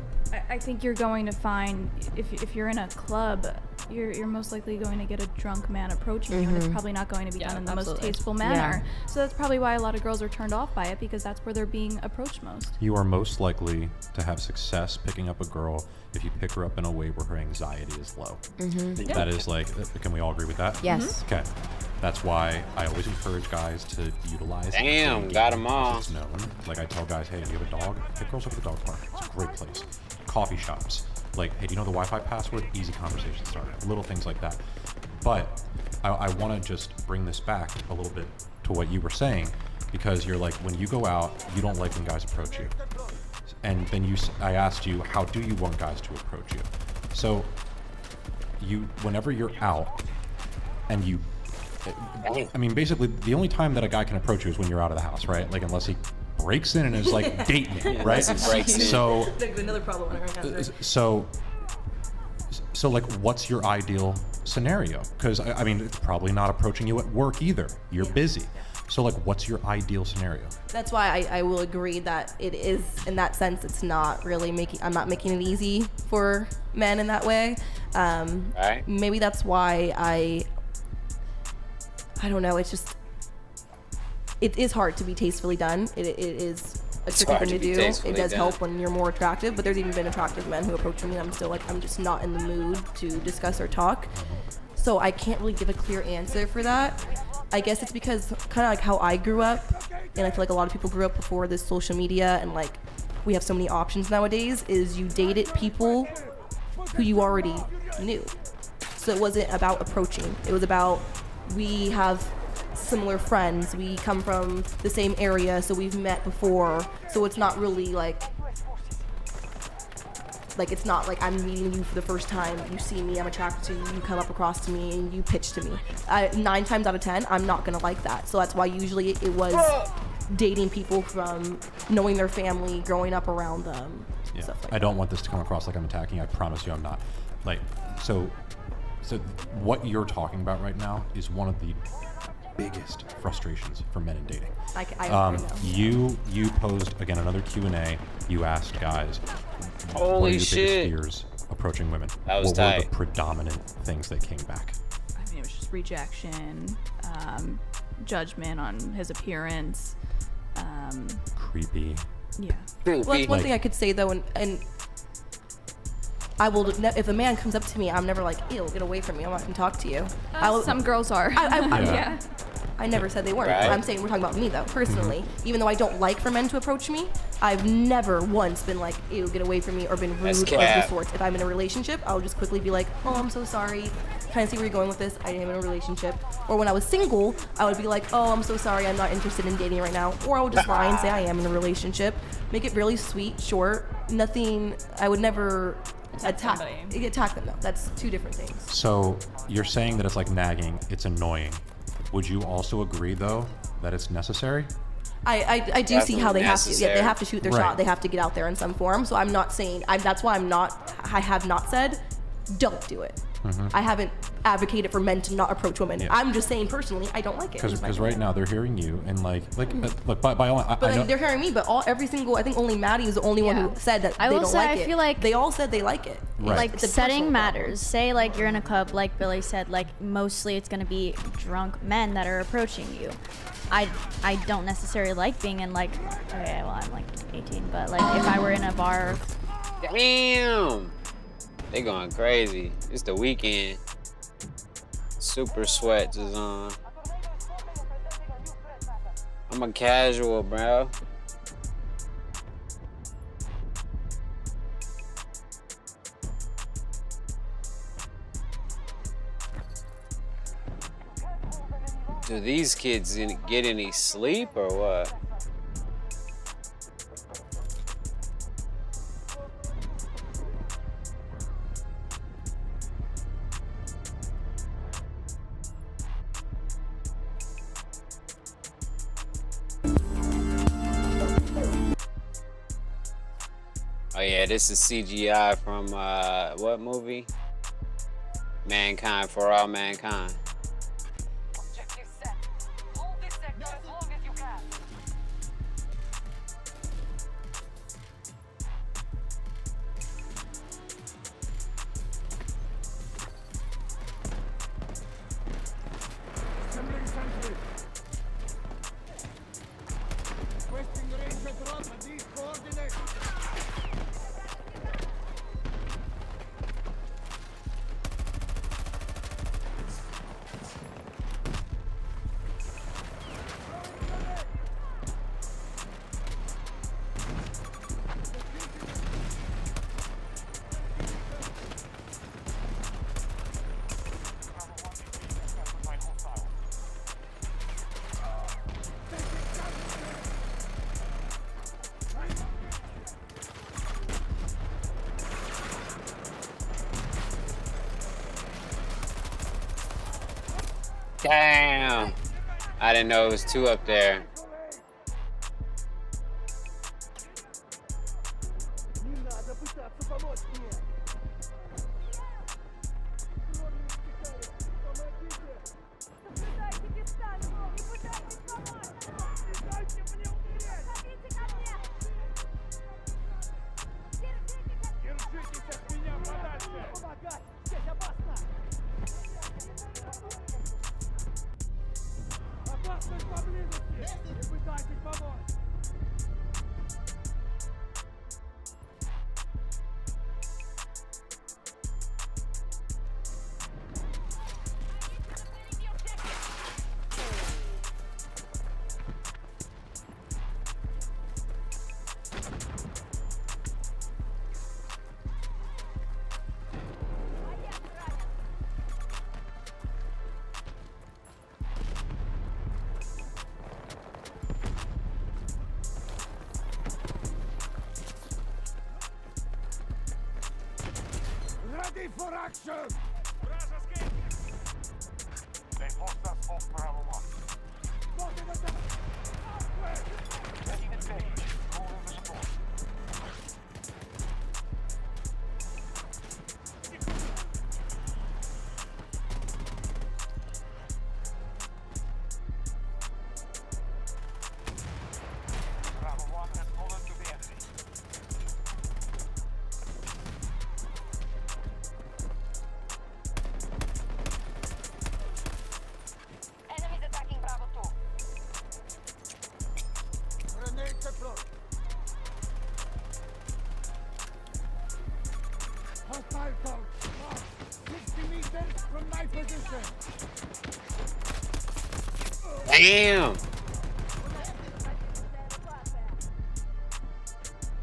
I think you're going to find if you're in a club, you're most likely going to get a drunk man approaching you, and it's probably not going to be done in the most tasteful manner. So that's probably why a lot of girls are turned off by it, because that's where they're being approached most. You are most likely to have success picking up a girl if you pick her up in a way where her anxiety is low. That is like, can we all agree with that? Yes. Okay. That's why I always encourage guys to utilize. Damn, dating got 'em all. as it's known. Like I tell guys, hey, do you have a dog? Pick girls up at the dog park. It's a great place. Coffee shops. Like, hey, do you know the Wi-Fi password? Easy conversation starter. Little things like that. But I want to just bring this back a little bit to what you were saying, because you're like, when you go out, you don't like when guys approach you. And then I asked you, how do you want guys to approach you? So whenever you're out and I mean, basically, the only time that a guy can approach you is when you're out of the house, right? Like, unless he breaks in and is like dating you, right? breaks in. So, Another problem when I run out. so like, what's your ideal scenario? Because I mean, it's probably not approaching you at work either. You're busy. So, like, what's your ideal scenario? That's why I will agree that it is, in that sense, it's not really I'm not making it easy for men in that way. Right. Maybe that's why I don't know, it's just, it is hard to be tastefully done. It is a tricky hard thing to to be do. tastefully It does done. help when you're more attractive, but there's even been attractive men who approach me and I'm still like, I'm just not in the mood to discuss or talk. So I can't really give a clear answer for that. I guess it's because kind of like how I grew up, and I feel like a lot of people grew up before this social media, and like we have so many options nowadays, is you dated people who you already knew. So it wasn't about approaching. It was about, we have similar friends, we come from the same area, so we've met before. So it's not really like it's not like I'm meeting you for the first time, you see me, I'm attracted to you, you come up across to me and you pitch to me. 9 times out of 10, I'm not gonna like that. So that's why usually it was dating people from knowing their family, growing up around them, stuff like I don't want this to come across like I'm attacking. I promise you I'm not. Like, so what you're talking about right now is one of the biggest frustrations for men in dating. I know. You posed, again, another Q&A. You asked guys, what are Holy your shit. biggest fears approaching women? That was what were tight. the predominant things that came back? I mean, it was just rejection, judgment on his appearance. Creepy. Yeah. Well, that's one Like- thing I could say though, and I will. If a man comes up to me, I'm never like, "Ew, get away from me! I'm not gonna talk to you." Some girls are. I- yeah. I never said they weren't. Right. I'm saying we're talking about me though, personally. Even though I don't like for men to approach me, I've never once been like, ew, get away from me, or been That's rude or of the cap. sort. If I'm in a relationship, I'll just quickly be like, oh, I'm so sorry. Kind of see where you're going with this. I am in a relationship. Or when I was single, I would be like, oh, I'm so sorry. I'm not interested in dating right now. Or I would just lie and say I am in a relationship. Make it really sweet, short. Nothing. I would never attack them though. That's two different things. So you're saying that it's like nagging, it's annoying. Would you also agree though that it's necessary? I do see how they have to. Yeah, Necessary. they have to shoot their Right. shot. They have to get out there in some form. So I'm not saying. That's why I have not said, don't do it. I haven't advocated for men to not approach women. Yeah. I'm just saying personally, I don't like it. Because right now they're hearing you and look by all I But know, they're hearing me. But every single, I think only Maddie is the only one who said that I they will don't say, like I it. feel like- they all said they like it. Right. Like It's a setting personal matters. Say like you're in a club, like Billy said, like mostly it's gonna be drunk men that are approaching you. I don't necessarily like being in like, okay, well I'm like 18, but like if I were in a bar, Damn. They going crazy. It's the weekend. Super sweats is on. I'm a casual, bro. Do these kids get any sleep or what? Oh yeah, this is CGI from what movie? Mankind for All Mankind. Objective set. Hold this sector as long as you can. Damn. I didn't know it was two up there. Ready for action! Damn.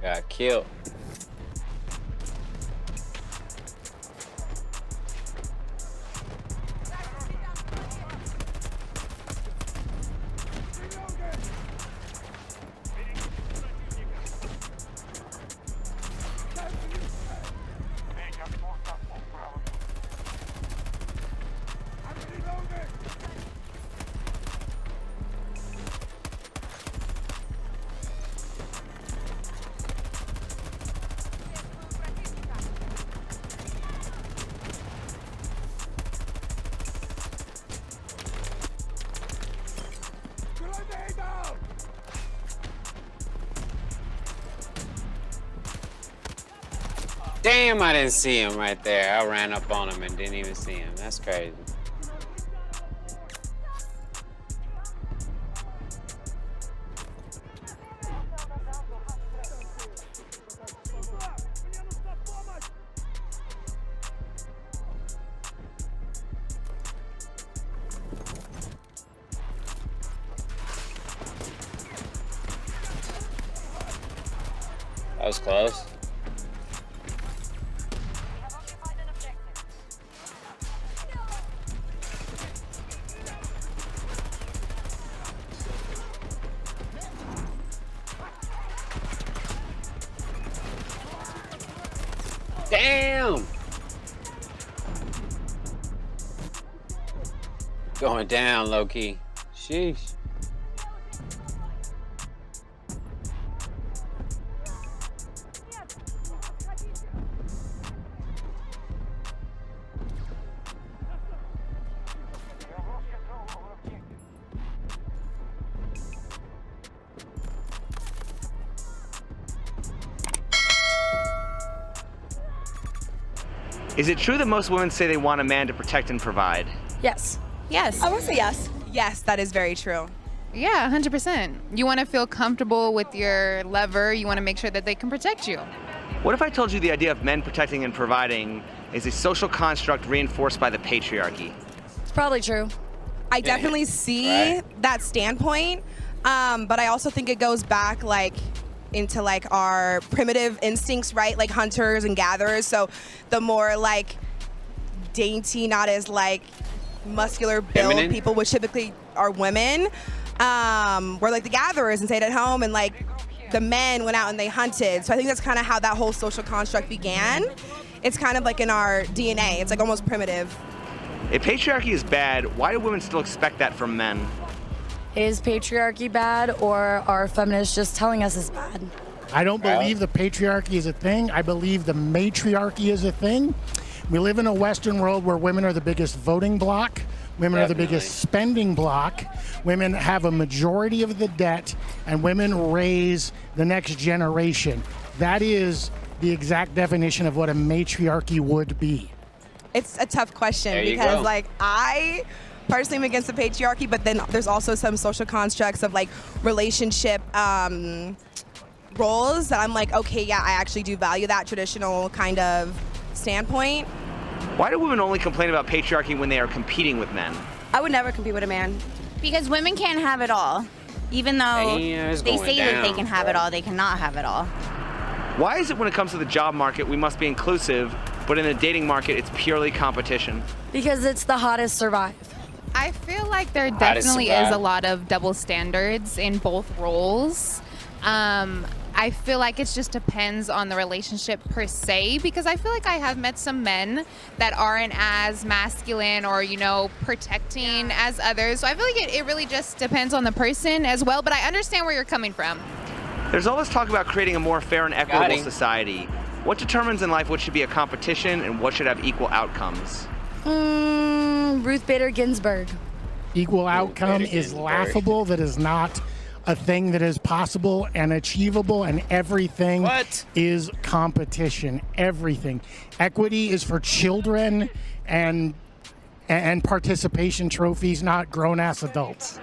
Got killed. Damn, I didn't see him right there. I ran up on him and didn't even see him. That's crazy. That was close. Damn! Going down, low key. Sheesh. Is it true that most women say they want a man to protect and provide? Yes. Yes. I want to say yes. Yes, that is very true. Yeah, 100%. You want to feel comfortable with your lover. You want to make sure that they can protect you. What if I told you the idea of men protecting and providing is a social construct reinforced by the patriarchy? It's probably true. I definitely see that standpoint, but I also think it goes back into our primitive instincts, right? Like hunters and gatherers. So the more dainty, not as muscular build Feminine. people, which typically are women, were the gatherers and stayed at home, and the men went out and they hunted. So I think that's kind of how that whole social construct began. It's kind of in our DNA. It's almost primitive. If patriarchy is bad, why do women still expect that from men? Is patriarchy bad, or are feminists just telling us it's bad? I don't believe the patriarchy is a thing. I believe the matriarchy is a thing. We live in a Western world where women are the biggest voting bloc. Women are the biggest spending bloc. Women have a majority of the debt, and women raise the next generation. That is the exact definition of what a matriarchy would be. It's a tough question There you because go. I personally am against the patriarchy, but then there's also some social constructs of relationship roles that I'm okay, yeah, I actually do value that traditional kind of standpoint. Why do women only complain about patriarchy when they are competing with men? I would never compete with a man. Because women can't have it all. Even though Damn, it's they going say that they down, can have it all, they cannot have it all. Why is it when it comes to the job market we must be inclusive, but in the dating market it's purely competition? Because it's the hottest survive. I feel like there How to definitely survive. is a lot of double standards in both roles. I feel like it just depends on the relationship per se, because I feel like I have met some men that aren't as masculine or, protecting as others. So I feel like it really just depends on the person as well, but I understand where you're coming from. There's all this talk about creating a more fair and Got equitable him. society. What determines in life what should be a competition and what should have equal outcomes? Ruth Bader Ginsburg. Equal outcome Bader is Ginsburg. laughable. That is not a thing that is possible and achievable, and everything What? is competition. Everything. Equity is for children and participation trophies, not grown-ass adults.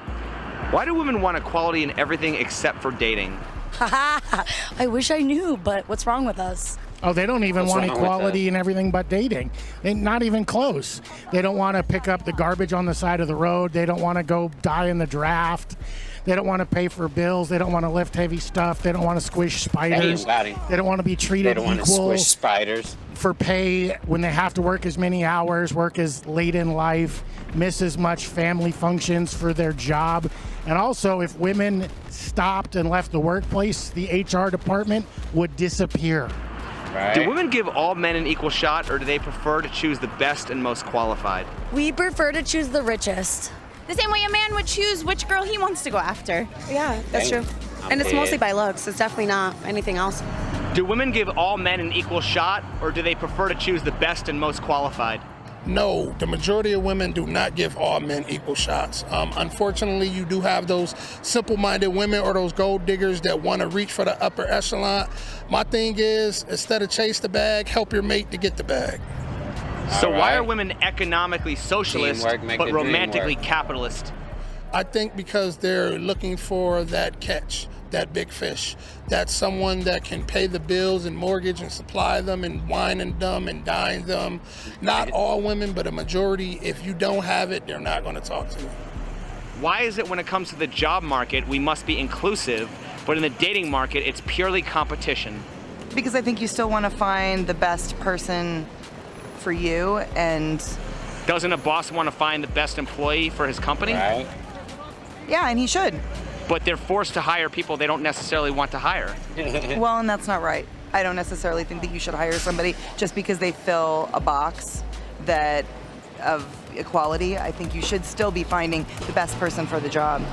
Why do women want equality in everything except for dating? I wish I knew, but what's wrong with us? Oh, they don't even What's want wrong with equality in everything but dating. Not even close. They don't want to pick up the garbage on the side of the road. They don't want to go die in the draft. They don't want to pay for bills. They don't want to lift heavy stuff. They don't want to squish spiders. Howdy. They don't want to be They treated don't want to equal squish spiders. for pay when they have to work as many hours, work as late in life, miss as much family functions for their job. And also, if women stopped and left the workplace, the HR department would disappear. Right. Do women give all men an equal shot, or do they prefer to choose the best and most qualified? We prefer to choose the richest. The same way a man would choose which girl he wants to go after. Yeah, that's Dang. true. I'm And it's dead. mostly by looks. It's definitely not anything else. Do women give all men an equal shot, or do they prefer to choose the best and most qualified? No, the majority of women do not give all men equal shots. Unfortunately, you do have those simple-minded women or those gold diggers that want to reach for the upper echelon. My thing is, instead of chase the bag, help your mate to get the bag. So why right. are women economically socialist Teamwork make but the dream romantically work. capitalist? I think because they're looking for that catch, that big fish, that someone that can pay the bills and mortgage and supply them and wine and them and dine them. Not all women, but a majority. If you don't have it, they're not going to talk to you. Why is it when it comes to the job market, we must be inclusive, but in the dating market, it's purely competition? Because I think you still want to find the best person for you, and Doesn't a boss want to find the best employee for his company? Right. yeah, and he should. But they're forced to hire people they don't necessarily want to hire. Well, and that's not right. I don't necessarily think that you should hire somebody just because they fill a box that of equality. I think you should still be finding the best person for the job.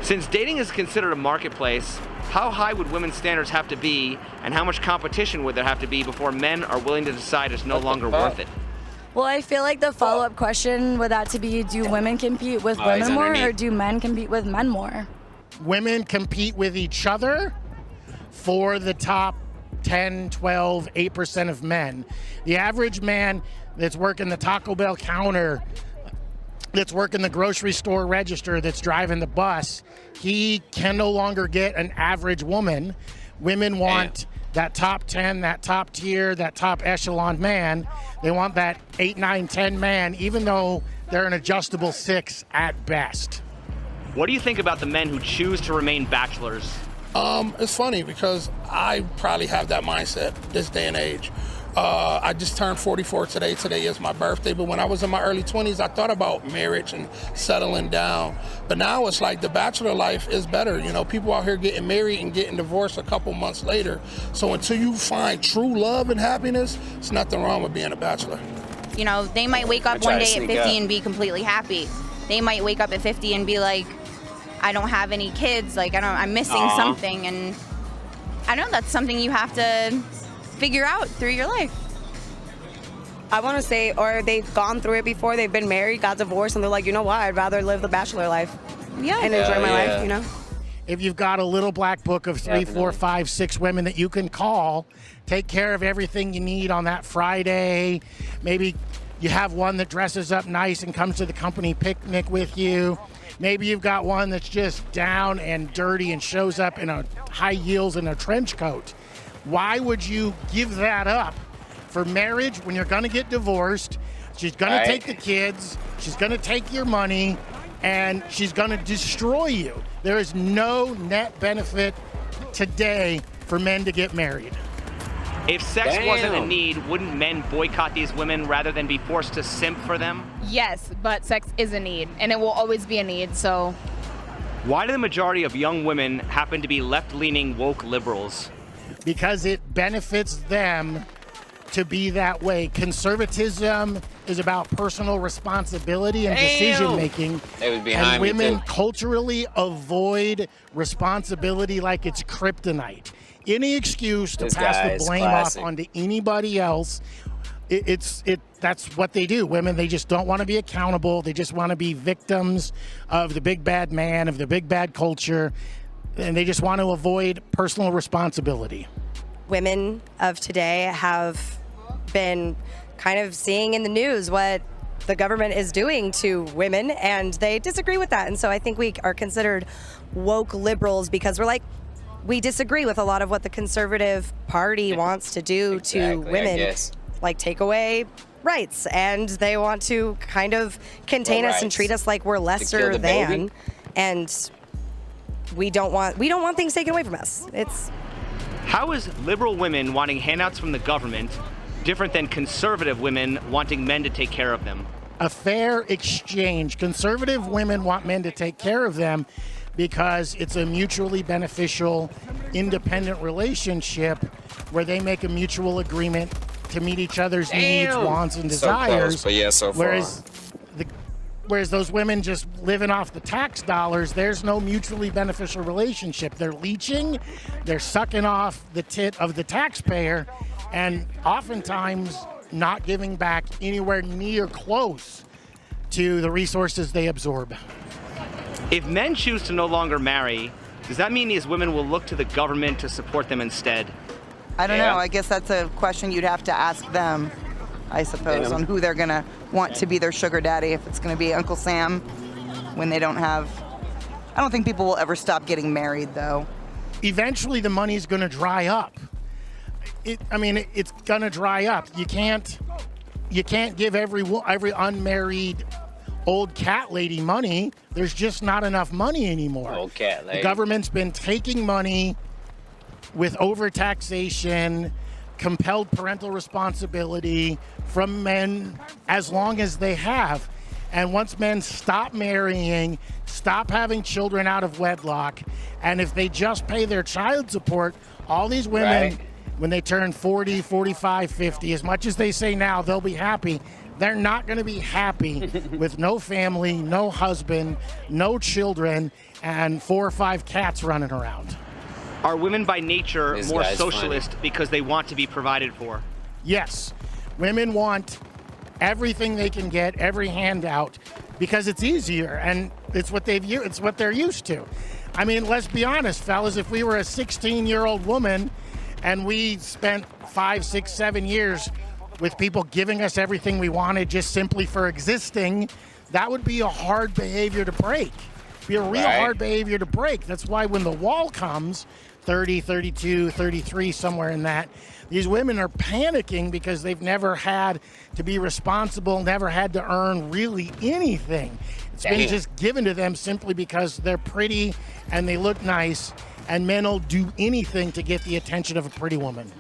Since dating is considered a marketplace, how high would women's standards have to be, and how much competition would there have to be before men are willing to decide it's no longer worth it? Well, I feel like the follow-up question would that to be, do women compete with Oh, he's women more, underneath. or do men compete with men more? Women compete with each other for the top 10, 12, 8% of men. The average man that's working the Taco Bell counter, that's working the grocery store register, that's driving the bus, he can no longer get an average woman. Women want that top 10, that top tier, that top echelon man. They want that 8, 9, 10 man, even though they're an adjustable 6 at best. What do you think about the men who choose to remain bachelors? It's funny because I probably have that mindset this day and age. I just turned 44 today. Today is my birthday. But when I was in my early 20s, I thought about marriage and settling down. But now it's like the bachelor life is better. You know, people out here getting married and getting divorced a couple months later. So until you find true love and happiness, there's nothing wrong with being a bachelor. You know, they might wake up I try one to day at sneak 50 up. and be completely happy. They might wake up at 50 and be like, I don't have any kids, like I'm missing Aw. something, and I know that's something you have to figure out through your life. I want to say, or they've gone through it before, they've been married, got divorced, and they're like, you know what, I'd rather live the bachelor life. Yeah. And enjoy my Yeah. life, you know? If you've got a little black book of 3, 4, Definitely. 5, 6 women that you can call, take care of everything you need on that Friday. Maybe you have one that dresses up nice and comes to the company picnic with you. Maybe you've got one that's just down and dirty and shows up in a high heels and a trench coat. Why would you give that up for marriage when you're going to get divorced? She's going Right. to take the kids. She's going to take your money. And she's going to destroy you. There is no net benefit today for men to get married. If sex wasn't a Damn. need, wouldn't men boycott these women rather than be forced to simp for them? Yes, but sex is a need, and it will always be a need, so. Why do the majority of young women happen to be left-leaning woke liberals? Because it benefits them to be that way. Conservatism is about personal responsibility and decision making. They was behind And me, women too. culturally avoid responsibility like it's kryptonite. Any excuse to This pass guy the is blame classic. off onto anybody else. That's what they do. Women, they just don't want to be accountable. They just want to be victims of the big bad man, of the big bad culture, and they just want to avoid personal responsibility. Women of today have been kind of seeing in the news what the government is doing to women, and they disagree with that. And so I think we are considered woke liberals because we're like, we disagree with a lot of what the conservative party wants to do to Exactly, I women, guess. like take away rights, and they want to kind of contain us and rights? treat us like we're lesser the than, baby? and we don't want things taken away from us. It's How is liberal women wanting handouts from the government different than conservative women wanting men to take care of them? A fair exchange. Conservative women want men to take care of them because it's a mutually beneficial, independent relationship where they make a mutual agreement to meet each other's needs, wants, and So close, desires. but yeah, so far. Whereas those women just living off the tax dollars, there's no mutually beneficial relationship. They're leeching, they're sucking off the tit of the taxpayer, and oftentimes not giving back anywhere near close to the resources they absorb. If men choose to no longer marry, does that mean these women will look to the government to support them instead? I don't know. I guess that's a question you'd have to ask them, I suppose, on who they're going to want to be their sugar daddy. If it's going to be Uncle Sam when they don't have... I don't think people will ever stop getting married, though. Eventually, the money's going to dry up. It's going to dry up. You can't give every unmarried old cat lady money. There's just not enough money anymore. Old cat lady. The government's been taking money with overtaxation, compelled parental responsibility from men as long as they have. And once men stop marrying, stop having children out of wedlock, and if they just pay their child support, all these women, Right. when they turn 40, 45, 50, as much as they say now they'll be happy, they're not going to be happy with no family, no husband, no children, and 4 or 5 cats running around. Are women by nature This more guy's socialist because they want to be provided for? Yes, women want everything they can get, every handout, because it's easier and it's what they're used to. I mean, let's be honest, fellas. If we were a 16-year-old woman and we spent 5, 6, 7 years with people giving us everything we wanted just simply for existing, that would be a hard behavior to break. Be a real Right. hard behavior to break. That's why when the wall comes, 30, 32, 33, somewhere in that, these women are panicking because they've never had to be responsible, never had to earn really anything. It's been Damn. just given to them simply because they're pretty and they look nice, and men will do anything to get the attention of a pretty woman.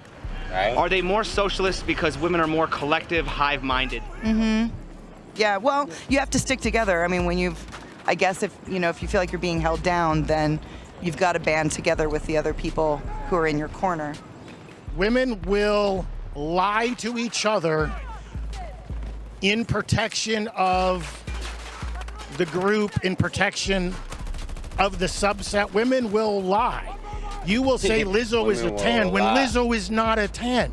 Right. Are they more socialist because women are more collective, hive-minded? Mm-hmm. Yeah, well, you have to stick together. I mean, I guess if you feel like you're being held down, then you've got to band together with the other people who are in your corner. Women will lie to each other in protection of the group, in protection of the subset. Women will lie. You will say Lizzo is a Women 10 will when lie. Lizzo is not a 10.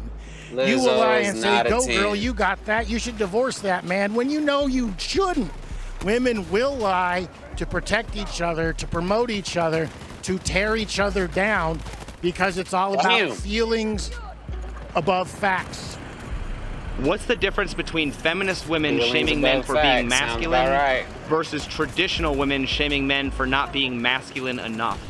You will Lizzo lie is and say, not a go 10." girl, you got that. You should divorce that man when you know you shouldn't. Women will lie to protect each other, to promote each other, to tear each other down, because it's all about Damn. feelings above facts. What's the difference between feminist women Feelings shaming men above for facts, being sounds masculine about right. versus traditional women shaming men for not being masculine enough?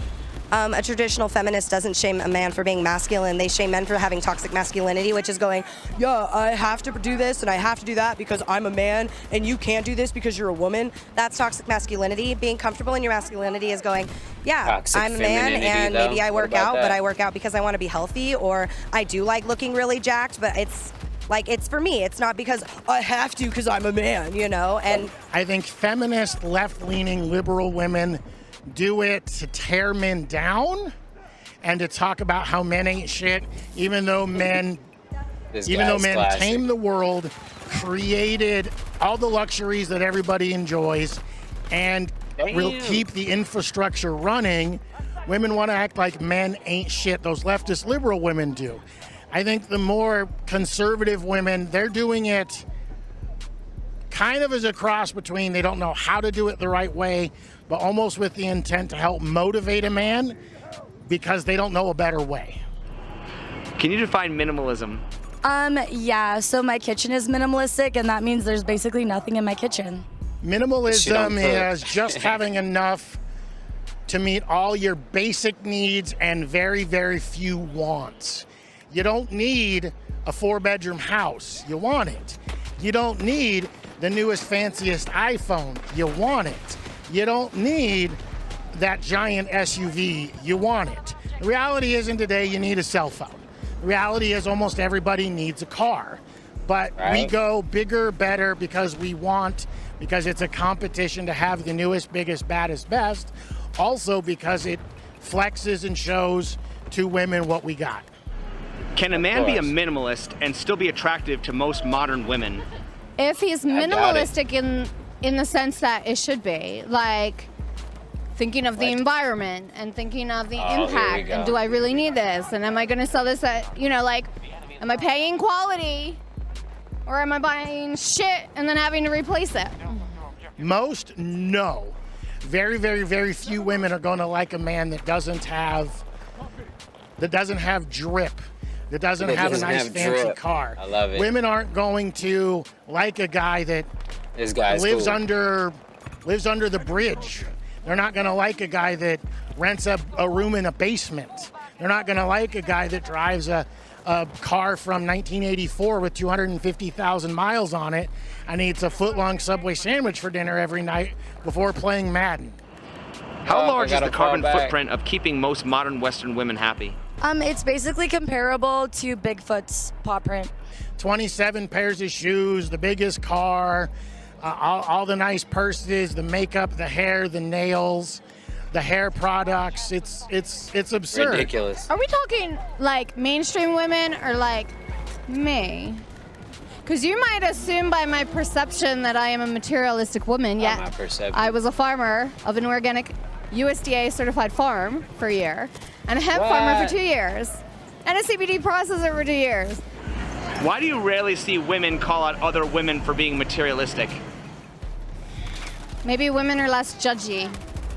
A traditional feminist doesn't shame a man for being masculine. They shame men for having toxic masculinity, which is going, yeah, I have to do this and I have to do that because I'm a man, and you can't do this because you're a woman. That's toxic masculinity. Being comfortable in your masculinity is going, yeah, Toxic I'm a man femininity, and though? maybe I What work about out, but that? I work out because I want to be healthy, or I do like looking really jacked, but it's for me. It's not because I have to because I'm a man, and I think feminist, left-leaning, liberal women do it to tear men down and to talk about how men ain't shit, even though men This even though guy's men classic. tamed the world, created all the luxuries that everybody enjoys, and will Damn. keep the infrastructure running, women want to act like men ain't shit. Those leftist liberal women do. I think the more conservative women, they're doing it kind of as a cross between they don't know how to do it the right way, but almost with the intent to help motivate a man because they don't know a better way. Can you define minimalism? Yeah, so my kitchen is minimalistic, and that means there's basically nothing in my kitchen. Minimalism cook. is just having enough to meet all your basic needs and very, very few wants. You don't need a 4-bedroom house. You want it. You don't need the newest, fanciest iPhone. You want it. You don't need that giant SUV. You want it. The reality is, in today, you need a cell phone. The reality is almost everybody needs a car. But we go bigger, better because we want, because it's a competition to have the newest, biggest, baddest, best. Also because it flexes and shows to women what we got. Can a man be a minimalist and still be attractive to most modern women? If he's minimalistic in the sense that it should be, like thinking of the environment and thinking of the impact, and do I really need this? And am I going to sell this at, like, am I paying quality or am I buying shit and then having to replace it? Most, no. Very, very, very few women are going to like a man that doesn't have drip, that doesn't have a nice fancy car. I love it. Women aren't going to like a guy that lives under the bridge. They're not going to like a guy that rents a room in a basement. They're not going to like a guy that drives a car from 1984 with 250,000 miles on it and eats a foot-long Subway sandwich for dinner every night before playing Madden. How large is the carbon footprint of keeping most modern Western women happy? It's basically comparable to Bigfoot's paw print. 27 pairs of shoes, the biggest car, all the nice purses, the makeup, the hair, the nails, the hair products. It's absurd. Ridiculous. Are we talking like mainstream women or like me? Because you might assume by my perception that I am a materialistic woman, yet my perception. I was a farmer of an organic USDA certified farm for a year, and a hemp farmer for 2 years, and a CBD processor for 2 years. Why do you rarely see women call out other women for being materialistic? Maybe women are less judgy.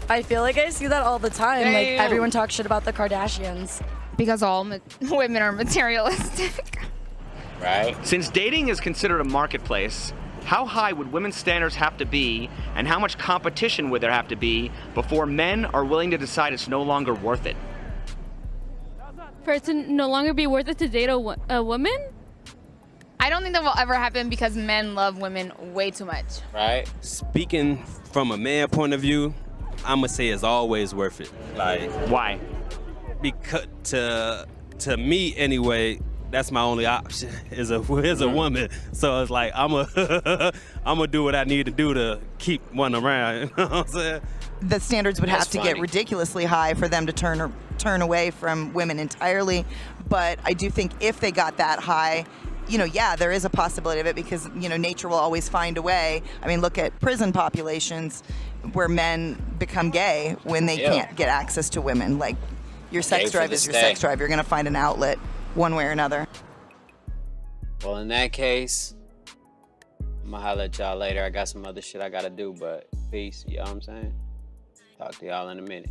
I feel like I see that all the time. Damn. Like everyone talks shit about the Kardashians. Because all women are materialistic. Right. Since dating is considered a marketplace, how high would women's standards have to be, and how much competition would there have to be before men are willing to decide it's no longer worth it? For it to no longer be worth it to date a woman? I don't think that will ever happen because men love women way too much. Right. Speaking from a man point of view, I'm gonna say it's always worth it. Like, why? Because to me anyway, that's my only option is a woman. So it's like I'm gonna do what I need to do to keep one around. You know what I'm saying? The standards would have to get ridiculously high for them to turn away from women entirely. But I do think if they got that high, there is a possibility of it because, nature will always find a way. I mean, look at prison populations where men become gay when they can't get access to women. Like, your sex drive is your sex drive. You're going to find an outlet one way or another. Well, in that case, I'm going to holler at y'all later. I got some other shit I got to do, but peace. You know what I'm saying? Talk to y'all in a minute.